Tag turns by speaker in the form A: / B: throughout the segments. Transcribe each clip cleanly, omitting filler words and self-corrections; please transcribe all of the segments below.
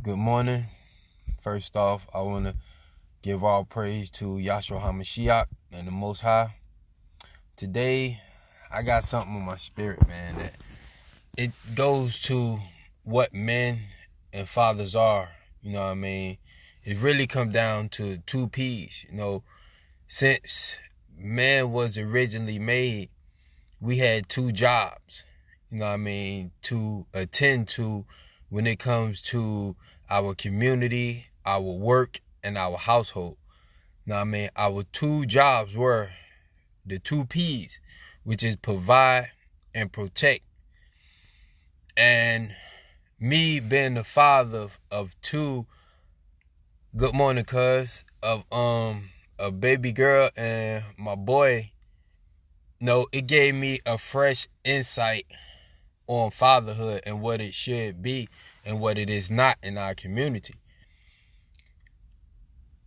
A: Good morning. First off, I want to give all praise to Yahshua HaMashiach and the Most High. Today, I got something on my spirit, man, that it goes to what men and fathers are. You know what I mean? It really comes down to two P's. Since man was originally made, we had two jobs, to attend to when it comes to our community, our work, and our household. Our two jobs were the two P's, which is provide and protect. And me being the father of two, good morning, cuz, of a baby girl and my boy, it gave me a fresh insight on fatherhood and what it should be and what it is not in our community.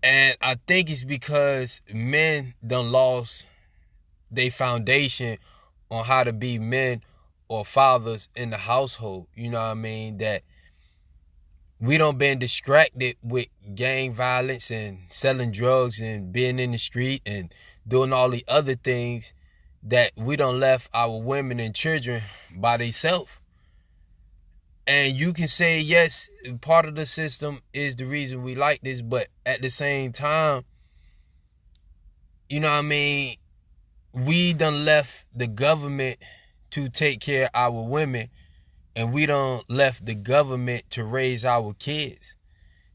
A: And I think it's because men done lost their foundation on how to be men or fathers in the household. That we don't been distracted with gang violence and selling drugs and being in the street and doing all the other things, that we done left our women and children by themselves. And you can say, yes, part of the system is the reason we like this, but at the same time, we done left the government to take care of our women, and we done left the government to raise our kids.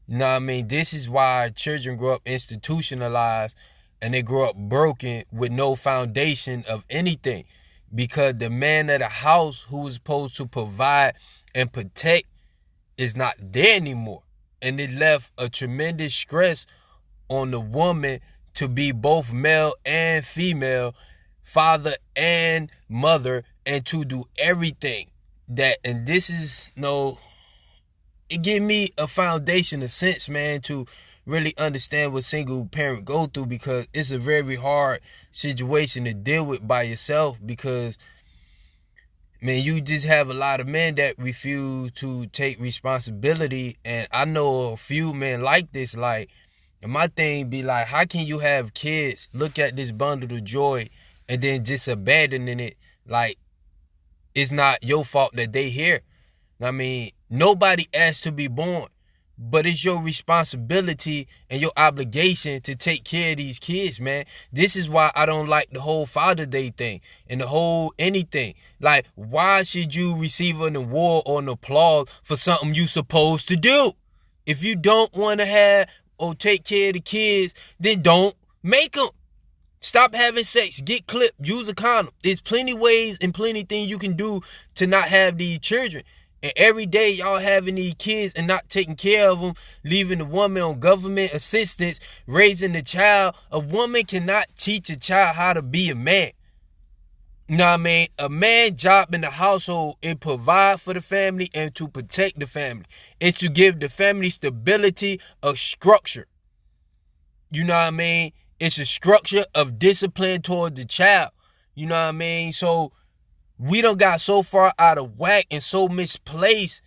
A: This is why children grow up institutionalized and they grow up broken with no foundation of anything, because the man of the house who is supposed to provide and protect is not there anymore. And it left a tremendous stress on the woman to be both male and female, father and mother, and to do everything that. And this is it gave me a foundation, a sense, man, to really understand what single parent go through, because it's a very hard situation to deal with by yourself, because you just have a lot of men that refuse to take responsibility. And I know a few men like this. And my thing be like, how can you have kids, look at this bundle of joy, and then just abandoning it? Like, it's not your fault that they here. Nobody asked to be born, but it's your responsibility and your obligation to take care of these kids, man. This is why I don't like the whole Father Day thing and the whole anything. Like, why should you receive an award or an applause for something you supposed to do? If you don't want to have or take care of the kids, then don't make them. Stop having sex, get clipped, use a condom. There's plenty ways and plenty things you can do to not have these children. And every day y'all having these kids and not taking care of them, leaving the woman on government assistance, raising the child. A woman cannot teach a child how to be a man. A man's job in the household is provide for the family and to protect the family. It's to give the family stability of structure. It's a structure of discipline toward the child. So we done got so far out of whack and so misplaced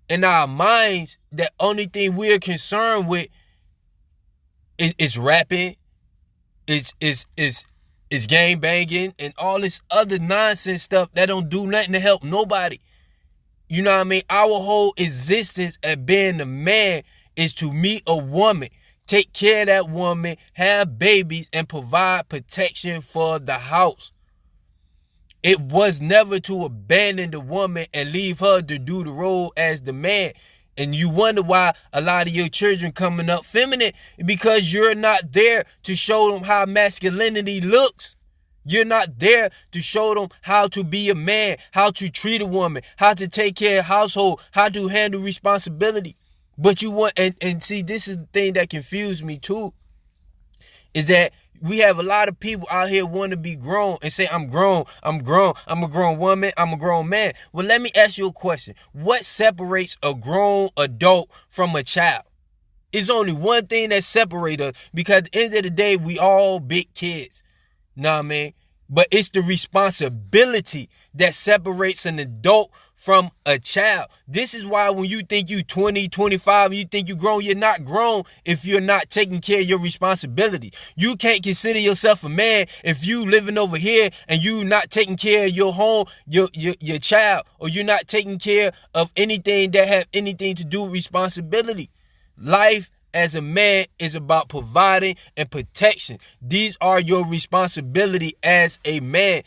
A: in our minds that only thing we're concerned with is rapping, is gang banging, and all this other nonsense stuff that don't do nothing to help nobody. Our whole existence as being a man is to meet a woman, take care of that woman, have babies, and provide protection for the house. It was never to abandon the woman and leave her to do the role as the man. And you wonder why a lot of your children coming up feminine, because you're not there to show them how masculinity looks. You're not there to show them how to be a man, how to treat a woman, how to take care of household, how to handle responsibility. But you want, and see, this is the thing that confused me too, is that we have a lot of people out here want to be grown and say, I'm grown, I'm a grown woman, I'm a grown man. Well, let me ask you a question. What separates a grown adult from a child? It's only one thing that separates us, because at the end of the day, we all big kids. But it's the responsibility that separates an adult from a child. This is why when you think you 20, 25, you think you grown, you're not grown if you're not taking care of your responsibility. You can't consider yourself a man if you living over here and you not taking care of your home, your child, or you're not taking care of anything that have anything to do with responsibility. Life as a man is about providing and protection. These are your responsibility as a man,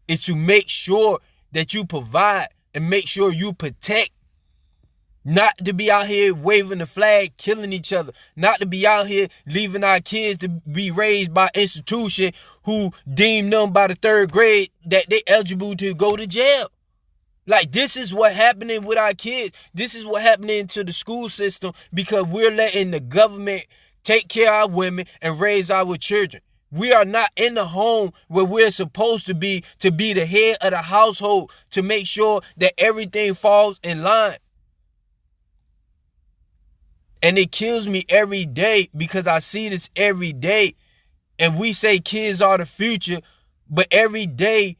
A: is to make sure that you provide and make sure you protect. Not to be out here waving the flag, killing each other. Not to be out here leaving our kids to be raised by institution who deem them by the third grade that they eligible to go to jail. Like, this is what happening with our kids. This is what happening to the school system because we're letting the government take care of our women and raise our children. We are not in the home where we're supposed to be the head of the household, to make sure that everything falls in line. And it kills me every day because I see this every day. And we say kids are the future, but every day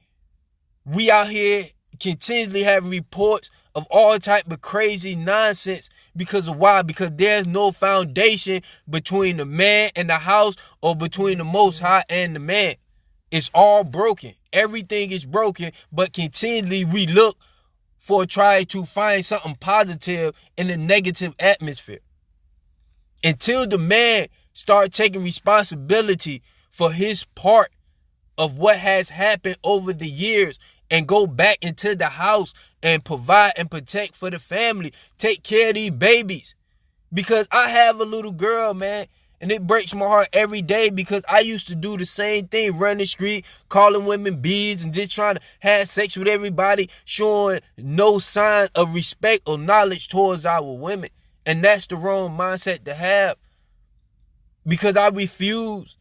A: we out here continuously having reports of all type of crazy nonsense. Because of why? Because there's no foundation between the man and the house, or between the Most High and the man. It's all broken. Everything is broken, but continually we look for trying to find something positive in a negative atmosphere. Until the man start taking responsibility for his part of what has happened over the years and go back into the house and provide and protect for the family. Take care of these babies. Because I have a little girl, man, and it breaks my heart every day because I used to do the same thing, run the street, calling women bees and just trying to have sex with everybody, showing no sign of respect or knowledge towards our women. And that's the wrong mindset to have, because I refuse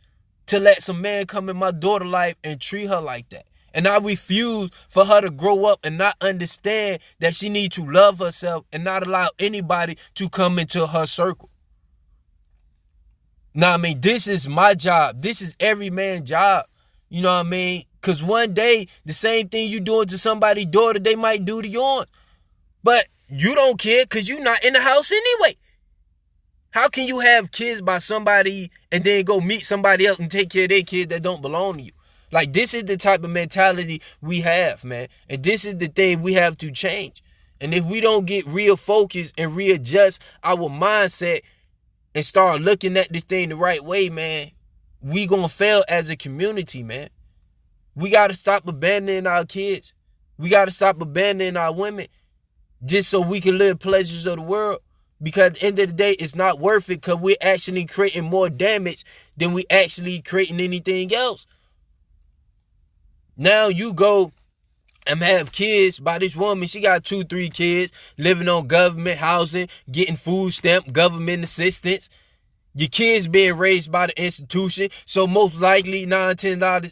A: to let some man come in my daughter's life and treat her like that. And I refuse for her to grow up and not understand that she needs to love herself and not allow anybody to come into her circle. Now, I mean, this is my job. This is every man's job. You know what I mean? Because one day, the same thing you doing to somebody's daughter, they might do to yours. But you don't care because you're not in the house anyway. How can you have kids by somebody and then go meet somebody else and take care of their kids that don't belong to you? Like, this is the type of mentality we have, man. And this is the thing we have to change. And if we don't get real focused and readjust our mindset and start looking at this thing the right way, man, we gonna fail as a community, man. We gotta stop abandoning our kids. We gotta stop abandoning our women just so we can live pleasures of the world. Because at the end of the day, it's not worth it, because we're actually creating more damage than we actually creating anything else. Now you go and have kids by this woman. She got 2-3 kids living on government housing, getting food stamp, government assistance. Your kids being raised by the institution. So most likely 9 out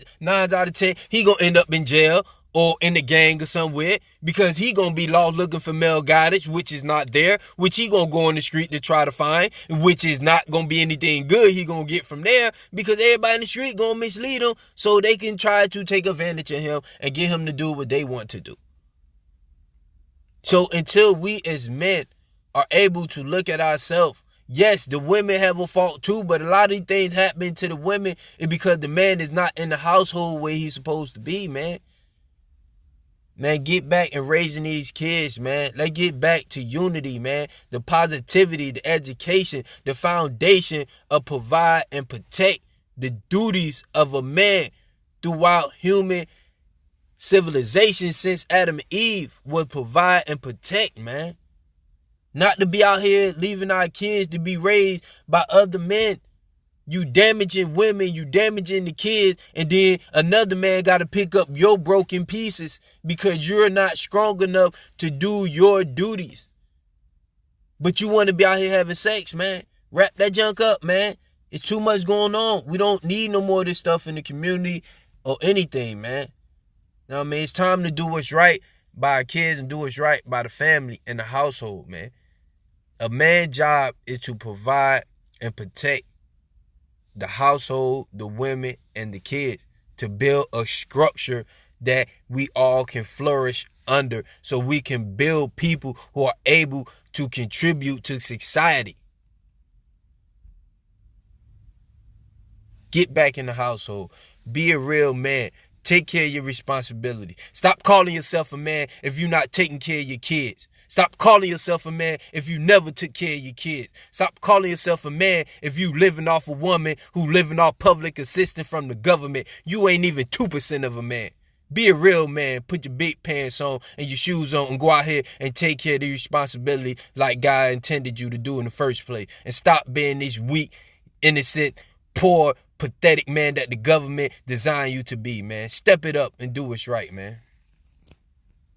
A: of 10, he gonna end up in jail or in the gang or somewhere, because he gonna be lost looking for male guidance, which is not there, which he gonna go on the street to try to find, which is not gonna be anything good he gonna get from there, because everybody in the street gonna mislead him so they can try to take advantage of him and get him to do what they want to do. So until we as men are able to look at ourselves, yes, the women have a fault too, but a lot of these things happen to the women is because the man is not in the household where he's supposed to be, man. Man, get back and raising these kids, man. Let's get back to unity, man. The positivity, the education, the foundation of provide and protect, the duties of a man throughout human civilization since Adam and Eve was provide and protect, man. Not to be out here leaving our kids to be raised by other men. You damaging women, you damaging the kids, and then another man got to pick up your broken pieces because you're not strong enough to do your duties. But you want to be out here having sex, man. Wrap that junk up, man. It's too much going on. We don't need no more of this stuff in the community or anything, man. You know what I mean? It's time to do what's right by our kids and do what's right by the family and the household, man. A man's job is to provide and protect the household, the women, and the kids, to build a structure that we all can flourish under so we can build people who are able to contribute to society. Get back in the household. Be a real man. Take care of your responsibility. Stop calling yourself a man if you're not taking care of your kids. Stop calling yourself a man if you never took care of your kids. Stop calling yourself a man if you living off a woman who living off public assistance from the government. You ain't even 2% of a man. Be a real man. Put your big pants on and your shoes on and go out here and take care of the responsibility like God intended you to do in the first place. And stop being this weak, innocent, poor, pathetic man that the government designed you to be, man. Step it up and do what's right, man.